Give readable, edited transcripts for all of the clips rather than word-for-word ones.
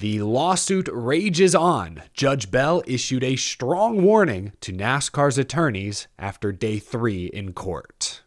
The lawsuit rages on. Judge Bell issued a strong warning to NASCAR's attorneys after day 3 in court.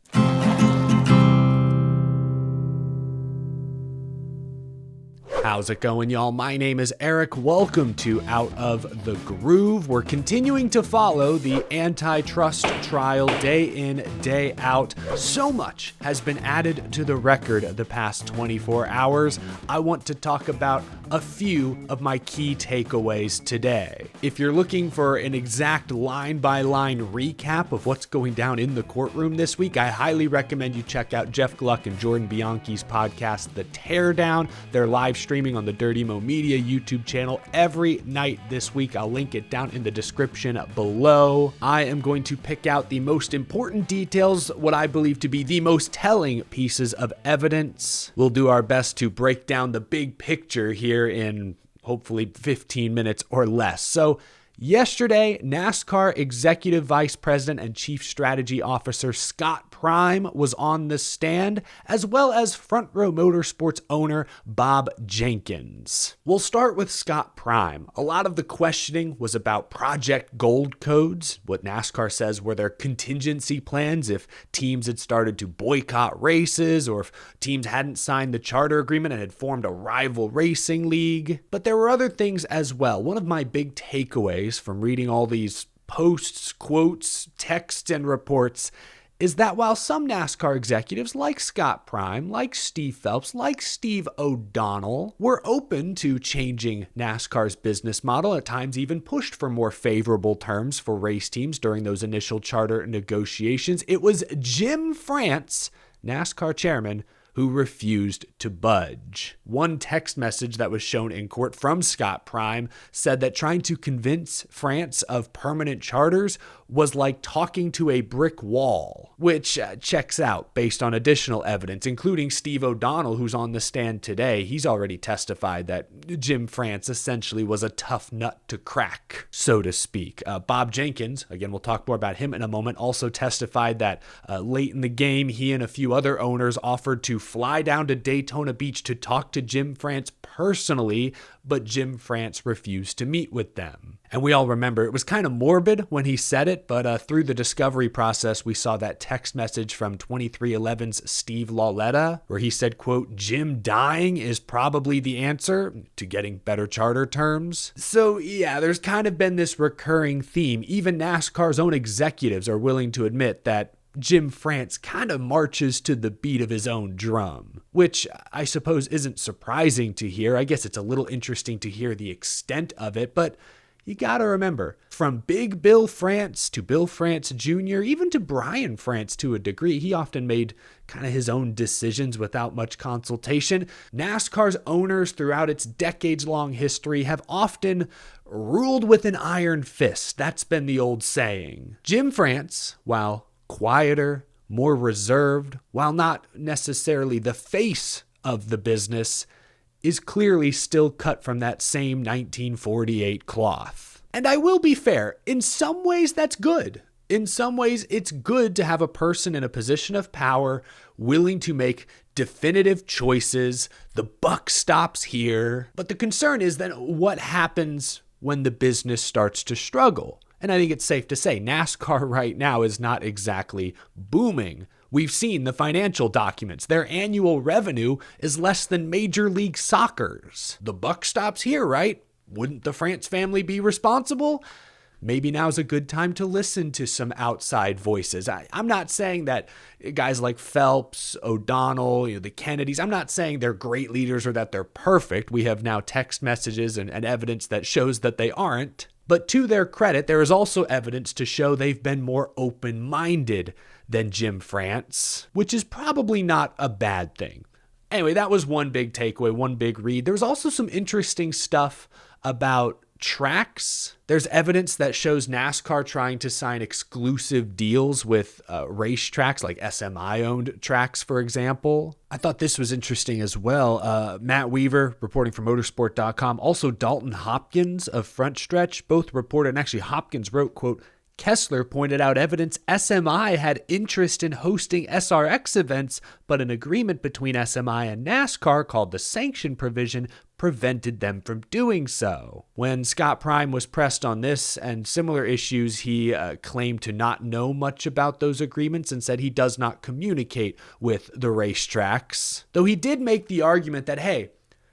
How's it going, y'all? My name is Eric. Welcome to Out of the Groove. We're continuing to follow the antitrust trial day in, day out. So much has been added to the record the past 24 hours. I want to talk about a few of my key takeaways today. If you're looking for an exact line-by-line recap of what's going down in the courtroom this week, I highly recommend you check out Jeff Gluck and Jordan Bianchi's podcast, The Teardown. They're live streaming on the Dirty Mo Media YouTube channel every night this week. I'll link it down in the description below. I am going to pick out the most important details, what I believe to be the most telling pieces of evidence. We'll do our best to break down the big picture here in hopefully 15 minutes or less. So yesterday, NASCAR Executive Vice President and Chief Strategy Officer Scott Prime was on the stand, as well as Front Row Motorsports owner Bob Jenkins. We'll start with Scott Prime. A lot of the questioning was about Project Gold codes, what NASCAR says were their contingency plans if teams had started to boycott races or if teams hadn't signed the charter agreement and had formed a rival racing league. But there were other things as well. One of my big takeaways from reading all these posts, quotes, texts, and reports is that while some NASCAR executives like Scott Prime, like Steve Phelps, like Steve O'Donnell were open to changing NASCAR's business model, at times even pushed for more favorable terms for race teams during those initial charter negotiations, it was Jim France, NASCAR chairman, who refused to budge. One text message that was shown in court from Scott Prime said that trying to convince France of permanent charters was like talking to a brick wall, which checks out based on additional evidence, including Steve O'Donnell, who's on the stand today. He's already testified that Jim France essentially was a tough nut to crack, so to speak. Bob Jenkins, again, we'll talk more about him in a moment, also testified that late in the game, he and a few other owners offered to fly down to Daytona Beach to talk to Jim France personally, but Jim France refused to meet with them. And we all remember it was kind of morbid when he said it, but through the discovery process, we saw that text message from 2311's Steve Lauletta, where he said, quote, "Jim dying is probably the answer to getting better charter terms." So yeah, there's kind of been this recurring theme. Even NASCAR's own executives are willing to admit that Jim France kind of marches to the beat of his own drum, which I suppose isn't surprising to hear. I guess it's a little interesting to hear the extent of it, but you gotta remember, from Big Bill France to Bill France Jr., even to Brian France to a degree, he often made kind of his own decisions without much consultation. NASCAR's owners throughout its decades-long history have often ruled with an iron fist. That's been the old saying. Jim France, while quieter, more reserved, while not necessarily the face of the business, is clearly still cut from that same 1948 cloth. And I will be fair, in some ways that's good. In some ways it's good to have a person in a position of power willing to make definitive choices. The buck stops here. But the concern is then what happens when the business starts to struggle? And I think it's safe to say NASCAR right now is not exactly booming. We've seen the financial documents. Their annual revenue is less than Major League Soccer's. The buck stops here, right? Wouldn't the France family be responsible? Maybe now's a good time to listen to some outside voices. I'm not saying that guys like Phelps, O'Donnell, the Kennedys, I'm not saying they're great leaders or that they're perfect. We have now text messages and evidence that shows that they aren't. But to their credit, there is also evidence to show they've been more open-minded than Jim France, which is probably not a bad thing. Anyway, that was one big takeaway, one big read. There was also some interesting stuff about tracks. There's evidence that shows NASCAR trying to sign exclusive deals with racetracks like SMI-owned tracks, for example. I thought this was interesting as well. Matt Weaver, reporting for motorsport.com, also Dalton Hopkins of Front Stretch, both reported, and actually Hopkins wrote, quote, Kessler pointed out evidence SMI had interest in hosting SRX events, but an agreement between SMI and NASCAR called the sanction provision prevented them from doing so. When Scott Prime was pressed on this and similar issues, he claimed to not know much about those agreements and said he does not communicate with the racetracks. Though he did make the argument that, hey,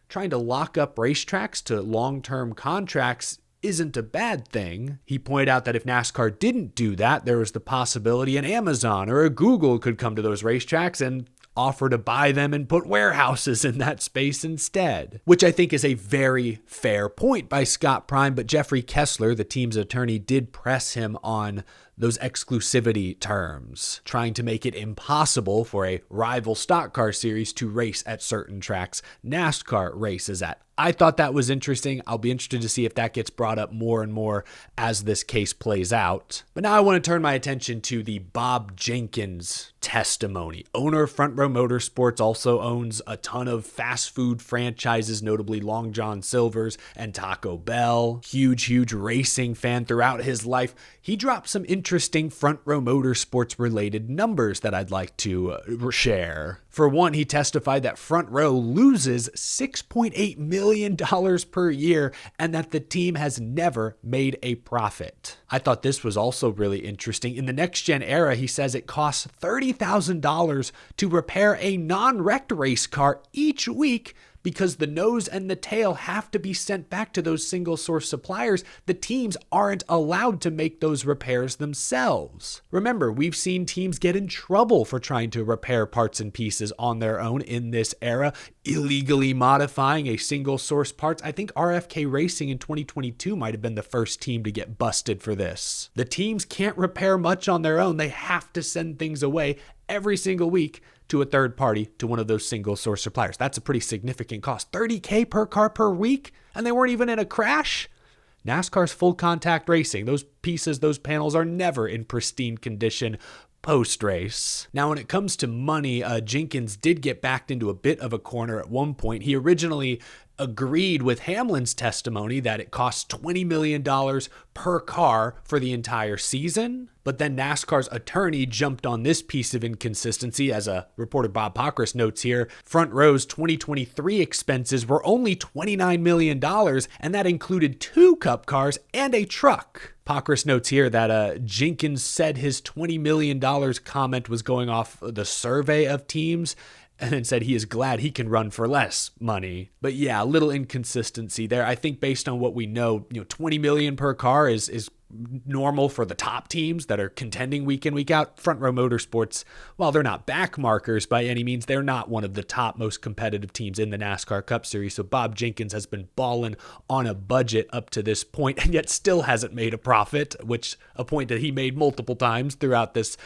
trying to lock up racetracks to long-term contracts isn't a bad thing. He pointed out that if NASCAR didn't do that, there was the possibility an Amazon or a Google could come to those racetracks and offer to buy them and put warehouses in that space instead, which I think is a very fair point by Scott Prime. But Jeffrey Kessler, the team's attorney, did press him on those exclusivity terms, trying to make it impossible for a rival stock car series to race at certain tracks NASCAR races at. I thought that was interesting. I'll be interested to see if that gets brought up more and more as this case plays out. But now I want to turn my attention to the Bob Jenkins testimony. Owner of Front Row Motorsports, also owns a ton of fast food franchises, notably Long John Silver's and Taco Bell. Huge racing fan throughout his life. He dropped some interesting Front Row Motorsports related numbers that I'd like to share. For one, he testified that Front Row loses $6.8 million per year and that the team has never made a profit. I thought this was also really interesting. In the next gen era, he says it costs $30,000 to repair a non-wrecked race car each week because the nose and the tail have to be sent back to those single source suppliers. The teams aren't allowed to make those repairs themselves. Remember, we've seen teams get in trouble for trying to repair parts and pieces on their own in this era, illegally modifying a single source parts. I think RFK Racing in 2022 might have been the first team to get busted for this. The teams can't repair much on their own. They have to send things away every single week to a third party, to one of those single source suppliers. That's a pretty significant cost. $30K per car per week, and they weren't even in a crash? NASCAR's full contact racing. Those pieces, those panels are never in pristine condition post-race. Now, when it comes to money, Jenkins did get backed into a bit of a corner at one point. He originally agreed with Hamlin's testimony that it costs $20 million per car for the entire season. But then NASCAR's attorney jumped on this piece of inconsistency. As a reporter Bob Pockris notes here, Front Row's 2023 expenses were only $29 million, and that included 2 cup cars and a truck. Pockris notes here that Jenkins said his $20 million comment was going off the survey of teams, and then said he is glad he can run for less money. But yeah, a little inconsistency there. I think based on what we know, $20 million per car is normal for the top teams that are contending week in, week out. Front Row Motorsports, while they're not back markers by any means, they're not one of the top most competitive teams in the NASCAR Cup Series. So Bob Jenkins has been balling on a budget up to this point and yet still hasn't made a profit, which a point that he made multiple times throughout this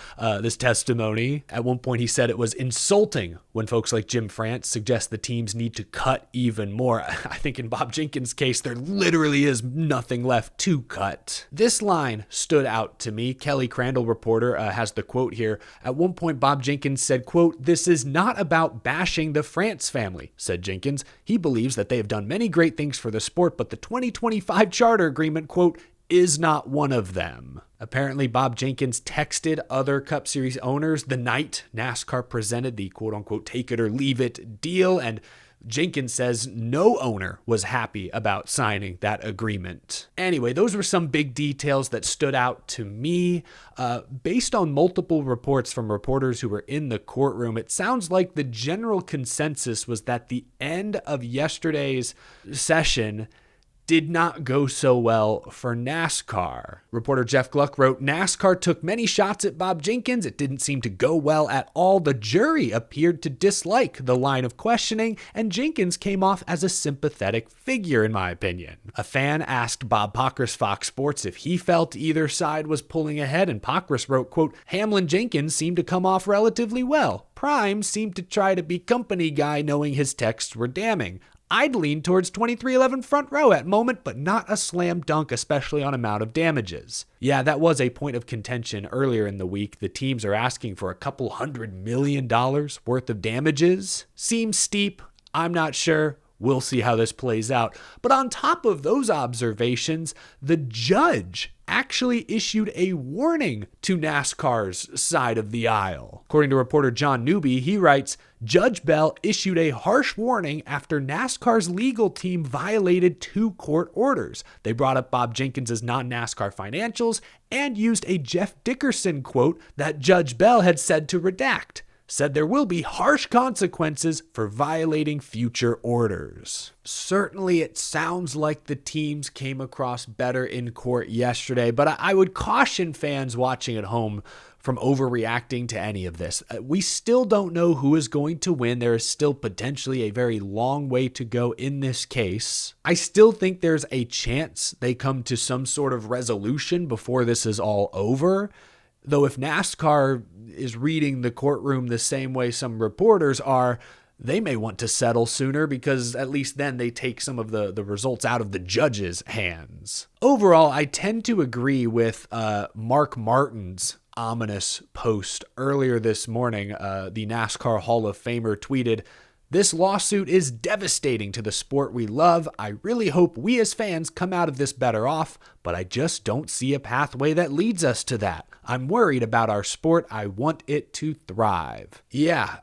testimony. At one point he said it was insulting when folks like Jim France suggest the teams need to cut even more. I think in Bob Jenkins' case, there literally is nothing left to cut. This line stood out to me. Kelly Crandall, reporter, has the quote here. At one point, Bob Jenkins said, quote, "This is not about bashing the France family," said Jenkins. He believes that they have done many great things for the sport, but the 2025 charter agreement, quote, is not one of them. Apparently, Bob Jenkins texted other Cup Series owners the night NASCAR presented the quote-unquote take it or leave it deal, and Jenkins says no owner was happy about signing that agreement. Anyway, those were some big details that stood out to me. Based on multiple reports from reporters who were in the courtroom, it sounds like the general consensus was that the end of yesterday's session did not go so well for NASCAR. Reporter Jeff Gluck wrote, NASCAR took many shots at Bob Jenkins. It didn't seem to go well at all. The jury appeared to dislike the line of questioning, and Jenkins came off as a sympathetic figure, in my opinion. A fan asked Bob Pockris, Fox Sports, if he felt either side was pulling ahead, and Pockris wrote, quote, Hamlin Jenkins seemed to come off relatively well. Prime seemed to try to be company guy, knowing his texts were damning. I'd lean towards 2311 Front Row at moment, but not a slam dunk, especially on amount of damages. Yeah, that was a point of contention earlier in the week. The teams are asking for a couple $100 million worth of damages. Seems steep. I'm not sure. We'll see how this plays out. But on top of those observations, the judge actually issued a warning to NASCAR's side of the aisle. According to reporter John Newby, he writes, Judge Bell issued a harsh warning after NASCAR's legal team violated 2 court orders. They brought up Bob Jenkins' non-NASCAR financials and used a Jeff Dickerson quote that Judge Bell had said to redact. Said there will be harsh consequences for violating future orders. Certainly, it sounds like the teams came across better in court yesterday, but I would caution fans watching at home from overreacting to any of this. We still don't know who is going to win. There is still potentially a very long way to go in this case. I still think there's a chance they come to some sort of resolution before this is all over. Though if NASCAR is reading the courtroom the same way some reporters are, they may want to settle sooner because at least then they take some of the results out of the judge's hands. Overall, I tend to agree with Mark Martin's ominous post earlier this morning. The NASCAR Hall of Famer tweeted, "This lawsuit is devastating to the sport we love. I really hope we as fans come out of this better off, but I just don't see a pathway that leads us to that. I'm worried about our sport. I want it to thrive." Yeah,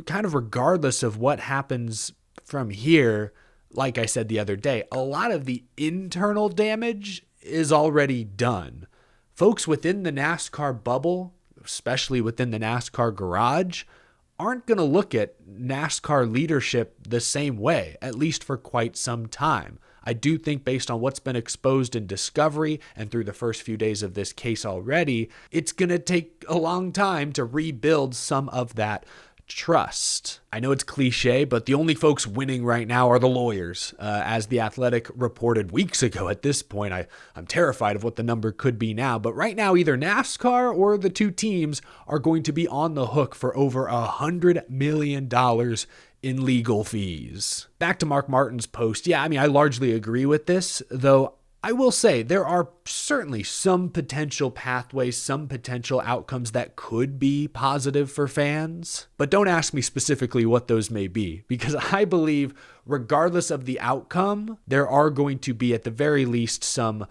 kind of regardless of what happens from here, like I said the other day, a lot of the internal damage is already done. Folks within the NASCAR bubble, especially within the NASCAR garage, aren't going to look at NASCAR leadership the same way, at least for quite some time. I do think based on what's been exposed in discovery and through the first few days of this case already, it's going to take a long time to rebuild some of that trust. I know it's cliche, but the only folks winning right now are the lawyers. As The Athletic reported weeks ago, at this point, I'm terrified of what the number could be now. But right now, either NASCAR or the 2 teams are going to be on the hook for over $100 million in legal fees. Back to Mark Martin's post. Yeah, I largely agree with this, though I will say there are certainly some potential pathways, some potential outcomes that could be positive for fans. But don't ask me specifically what those may be, because I believe regardless of the outcome, there are going to be at the very least some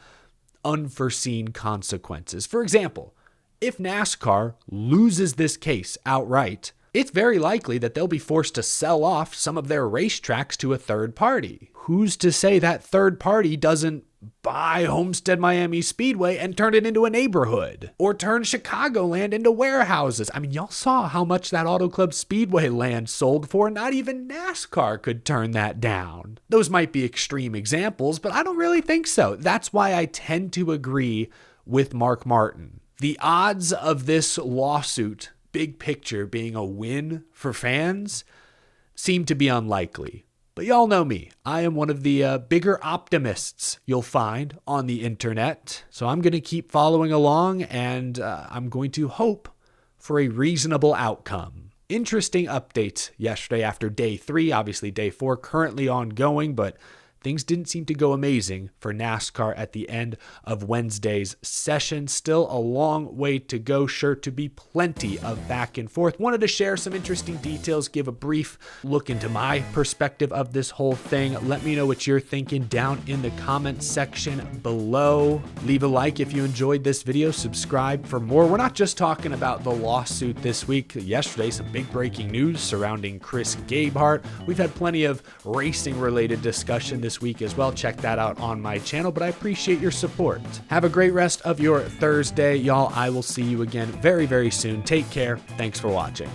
unforeseen consequences. For example, if NASCAR loses this case outright, it's very likely that they'll be forced to sell off some of their racetracks to a third party. Who's to say that third party doesn't buy Homestead Miami Speedway and turn it into a neighborhood, or turn Chicagoland into warehouses? Y'all saw how much that Auto Club Speedway land sold for. Not even NASCAR could turn that down. Those might be extreme examples, but I don't really think so. That's why I tend to agree with Mark Martin. The odds of this lawsuit, big picture, being a win for fans seem to be unlikely. But y'all know me. I am one of the bigger optimists you'll find on the internet. So I'm going to keep following along, and I'm going to hope for a reasonable outcome. Interesting updates yesterday after day 3. Obviously, day 4 currently ongoing, but things didn't seem to go amazing for NASCAR at the end of Wednesday's session. Still a long way to go. Sure to be plenty of back and forth. Wanted to share some interesting details, give a brief look into my perspective of this whole thing. Let me know what you're thinking down in the comments section below. Leave a like if you enjoyed this video. Subscribe for more. We're not just talking about the lawsuit this week. Yesterday, some big breaking news surrounding Chris Gabehart. We've had plenty of racing related discussion this week as well. Check that out on my channel, but I appreciate your support. Have a great rest of your Thursday, y'all. I will see you again very, very soon. Take care. Thanks for watching.